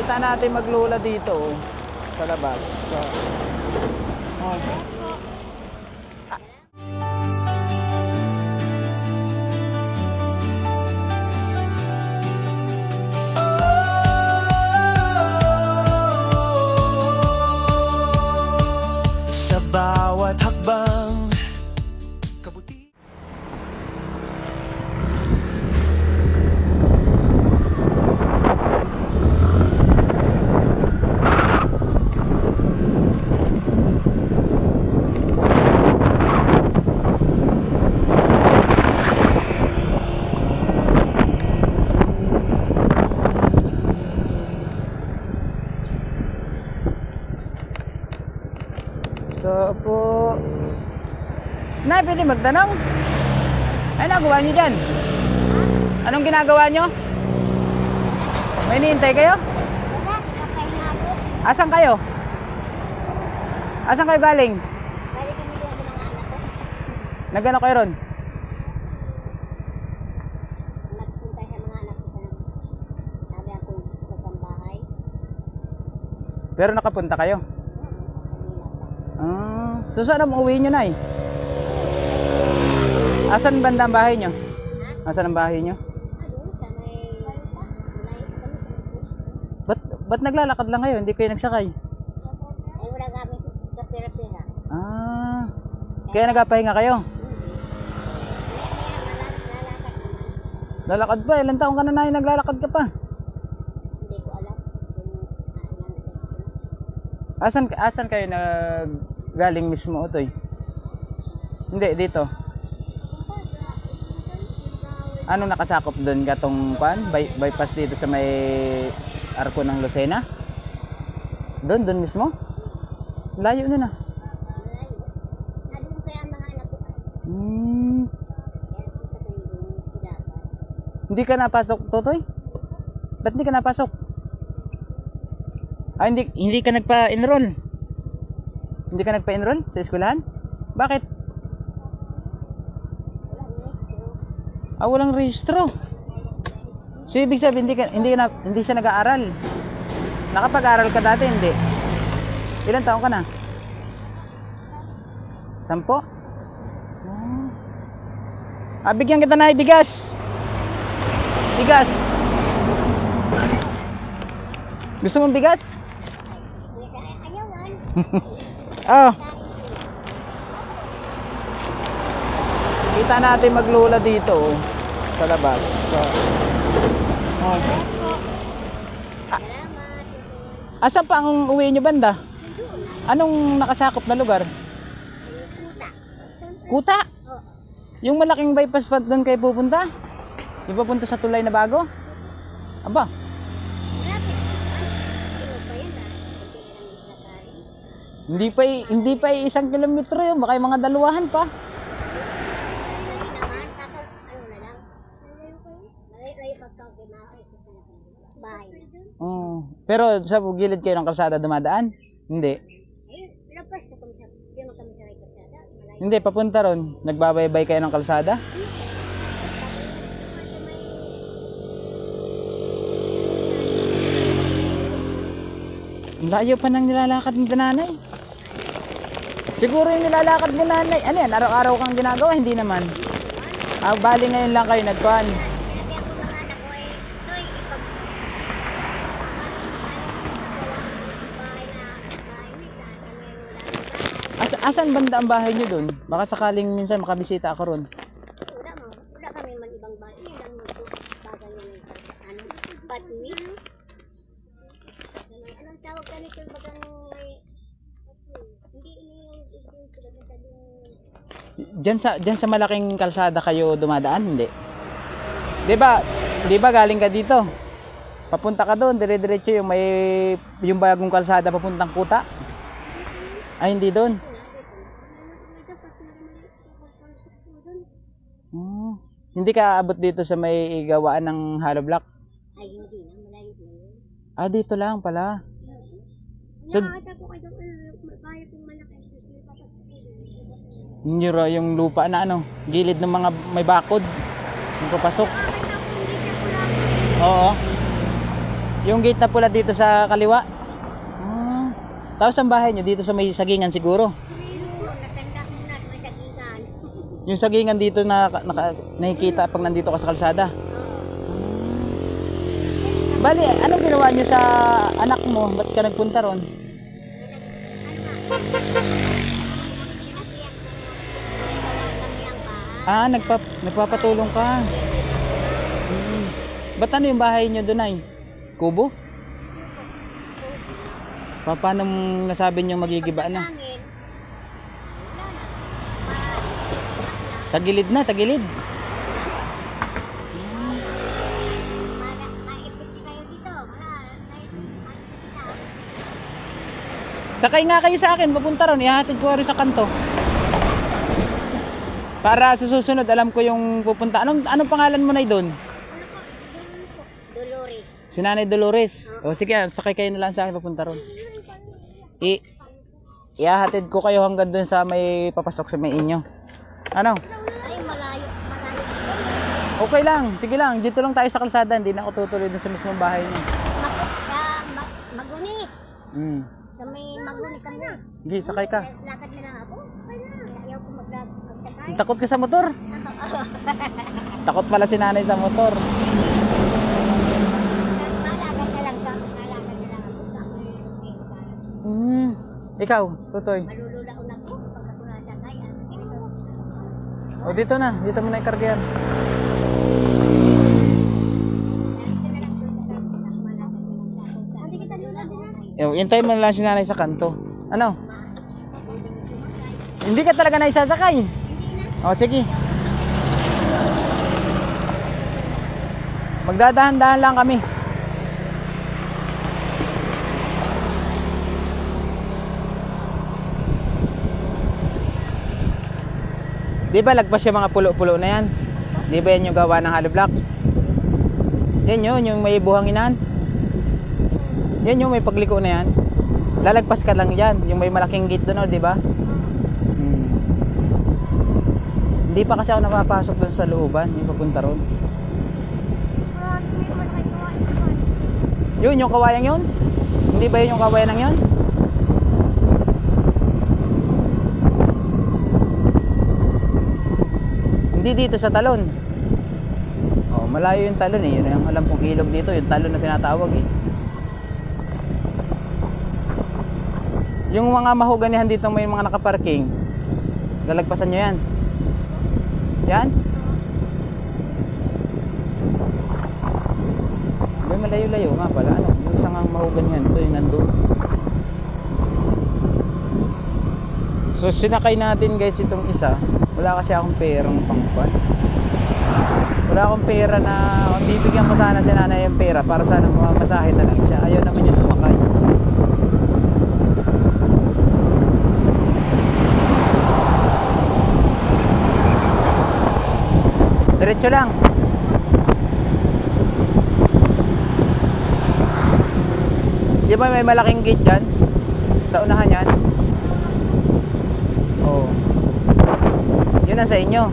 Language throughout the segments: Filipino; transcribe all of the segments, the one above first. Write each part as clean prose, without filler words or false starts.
Kita natin maglula dito oh, sa labas. So, oh. Sa bawat hakbang kabuti. So po, Nay, pwede magtanong? Ay, nagawa niyo dyan? Anong ginagawa niyo? May hinihintay kayo? Wala, kakain na ako. Asan kayo? Asan kayo galing? Balik kami doon sa mga anak ko. Nagano kayo ron? Nagpunta sa mga anak ko sa sabi ako sa bahay. Pero nakapunta kayo? So saan ang uwi nyo, Nay? Asan banda ang bahay nyo? Asan ang bahay nyo? Doon sa may Ba't naglalakad lang kayo? Hindi kayo nagsakay? ay wala kami sa pera-pera. Kaya nagpapahinga kayo? Lalakad naman. Lalakad pa, ilang taong ka na, Nay, naglalakad ka pa? Hindi ko alam kung Asan kayo galing mismo, Utoy? Hindi, dito. Ano nakasakop doon? Gatong bypass dito sa may arko ng Lucena? Doon mismo? Layo na na. malayo. Doon kaya ang mga anak ko. Kaya punta kami doon sa dapat. Hindi ka napasok, Totoy? Ba't hindi ka napasok? Hindi ka nagpa-enroll? Hindi ka nagpa-enroll sa eskwelahan? Bakit? Walang rehistro. So ibig sabihin hindi siya nag-aaral. Nakapag-aaral ka dati, hindi. Ilang taon ka na? 10? Bigyan kita na bigas. Bigas. Gusto mong bigas? Ayawan. Oh. Kita natin maglula dito oh, sa labas. So, oh. Asan pa ang uwi nyo banda? Anong nakasakop na lugar? Kuta? Yung malaking bypass pa doon kayo pupunta? Yung pupunta sa tulay na bago? Aba, hindi pa 1 kilometro yun, baka yung mga dalawahan pa. Pero sa gilid kayo ng kalsada dumadaan? Hindi. Hindi, papunta ron. Nagbabaybay kayo ng kalsada? Ang layo pa ng nilalakad mo, nanay. Siguro yung nilalakad mo, nanay, ano yan, araw-araw kang ginagawa? Hindi naman. Bali ngayon lang kayo nagkuhan. Asan banda ang bahay nyo dun? Baka sakaling minsan makabisita ako ron. Wala kami man ibang bahay. Yan ang bagay niya ng patwi. Anong tawag ka nito? Bagang may hindi Diyan sa malaking kalsada kayo dumadaan? Hindi. 'Di ba galing ka dito? Papunta ka doon, dire-diretso yung bagong kalsada papuntang Kuta? Ay, hindi doon. Hindi ka aabot dito sa may gawaan ng hollow block? ay hindi na, malayo na yun. Dito lang pala. So, Nakakita ko kayo bahay kong malaki. yung lupa na ano, gilid ng mga may bakod. Yung papasok. Oo. Yung gate na pula dito sa kaliwa. Tapos ang bahay nyo dito sa may sagingan siguro. Natanda ko na may sagingan. Yung sagingan dito na nakikita pag nandito ka sa kalsada. Bali, anong ginawa nyo sa anak mo? Ba't ka nagpunta ron? Nagpapatulong ka. Ba't ano yung bahay nyo doon ay? Kubo? Paano nasabi nyo magigiba na? Tagilid na, tagilid. Sakay nga kayo sa akin, papunta ron, ihatid ko rin sa kanto. Para sa susunod, alam ko yung pupunta. Anong pangalan mo na doon? Dolores. Si Nanay Dolores. O sige, sakay kayo na lang sa akin, papunta ron. Ihahatid ko kayo hanggang doon sa may papasok sa may inyo. Ano? Ay, malayo. Okay lang, sige lang. Dito lang tayo sa kalsada, hindi na ako tutuloy doon sa mismong bahay niyo. Maguni. Sa may maguni kami. Sige, sakay ka. Lakad na lang ako. Ayaw ko magsakay. Takot ka sa motor? Takot pala si nanay sa motor. Malakad na lang ako. Ikaw, Tutoy. Malululaon ako pag ako nasakay. O dito na, dito mo na ikargayan. Hintayin mo na lang si nanay sa kanto. Ano? Hindi ka talaga na isasakay? O sige. Magdadahan-dahan lang kami. Di ba lagpas yung mga pulo-pulo na yan? Di ba yan yung gawa ng hollow block? Yan yun, yung may buhanginan. Yan yung may pagliko na yan. Lalagpas ka lang yan, yung may malaking gate doon, di ba? Hindi pa kasi ako napapasok doon sa looban, yung papunta ron. Yun, yung kawayang yun? Hindi ba yun yung kawayan ng yun? Hindi dito sa talon. Oh, malayo yung talon eh. Yun ang alam kong ilog dito, yung talon na tinatawag eh. Yung mga mahuganihan dito may mga nakaparking. Lalagpasan nyo yan. Yan? May malayo-layo nga pala. Ano? Yung isang ang mahuganihan. Ito yung nandun. So sinakay natin guys itong isa. Wala kasi akong perang pangpan. Wala akong pera na bibigyan ko sana si nanay yung pera para sana mamasahe na lang siya. Ayaw naman niya sumakay. Diretso lang. Di ba may malaking gate dyan? Sa unahan yan? Oo. Yun na sa inyo.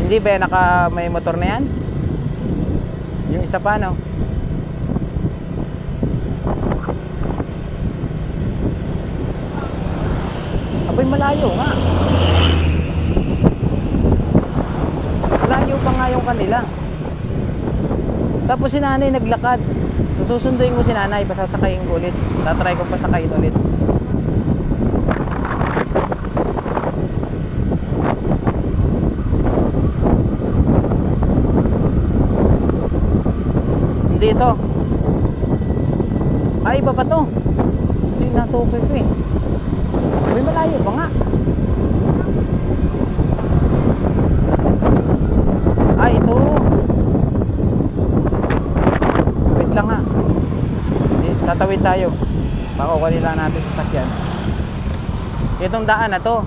Hindi ba naka may motor na yan? Yung isa pa no? Abay malayo nga. Malayo pa nga yung kanila. Tapos si nanay naglakad. Susunduin ko si nanay, pasasakayin ko ulit. Tatry ko pasakayin ulit. Hindi ito. Ay, iba pa to. Ito yung natukoy ko eh. May malayo pa nga. Ay, ito. Wait lang ha. Tatawid tayo. Pakukunin lang natin sa sakyan. Itong daan na to.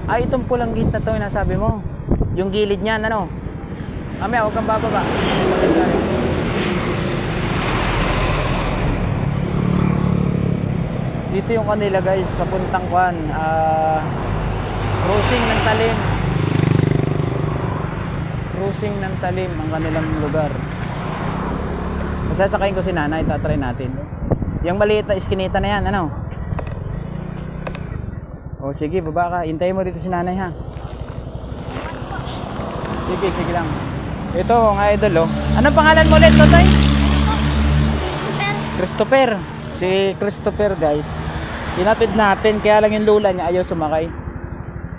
Ay, itong pulang gate na to yung nasabi mo. Yung gilid niyan, ano? Mamaya, huwag kang bababa. Dito yung kanila guys, papuntang Kwan. Crossing ng Talim. Kusing ng talim ang kanilang lugar. Masasakayin ko si nanay, tatry natin. Yung maliit na iskinita na yan, ano? O sige, baba ka. Hintayin mo dito si nanay ha. Sige, sige lang. Ito mga idol oh. Anong pangalan mo ulit, Totoy? Super. Christopher. Si Christopher guys. Hinatid natin, kaya lang yung lola niya ayaw sumakay.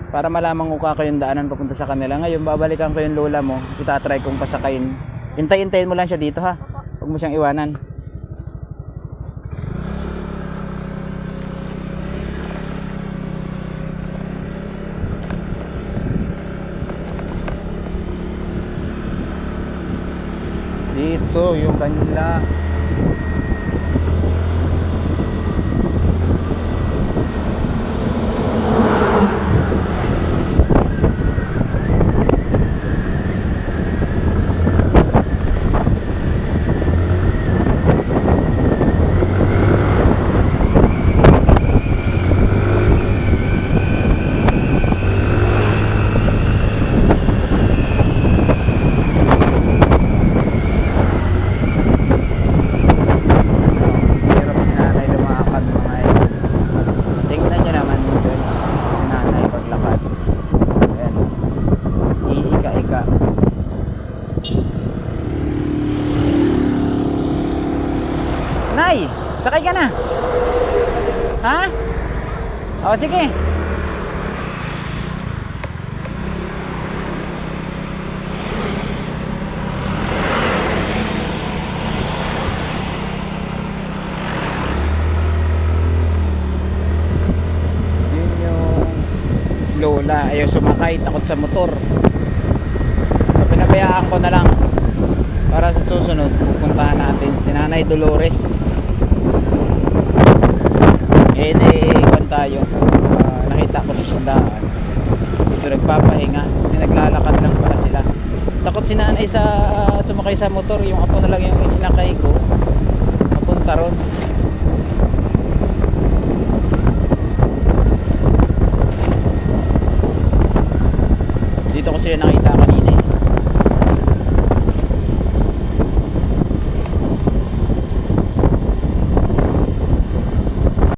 Para malaman ko ka yung daanan papunta sa kanila. Ngayon, babalikan ko yung lola mo. Itatry kong pasakayin. Hintay-hintayin mo lang siya dito ha. Huwag mo siyang iwanan. Dito yung kanila. Hirap si nanay lumakad mga idol. Tingnan nyo naman guys, si nanay paglakad. Ayan. Iika-ika. Nay, sakay ka na. Ha? O sige. Yun yung lola, ayaw sumakay, takot sa motor. So pinabayaan ko na lang para sa susunod pupuntahan natin si Nanay Dolores. Kwan tayo. Nakita ko siya sa daan. Dito nagpapahinga kasi naglalakad lang para sila. Takot si nanay sa sumakay sa motor, yung apo na lang yung isinakay ko papunta ron. Dito ko sila nakita kanina eh.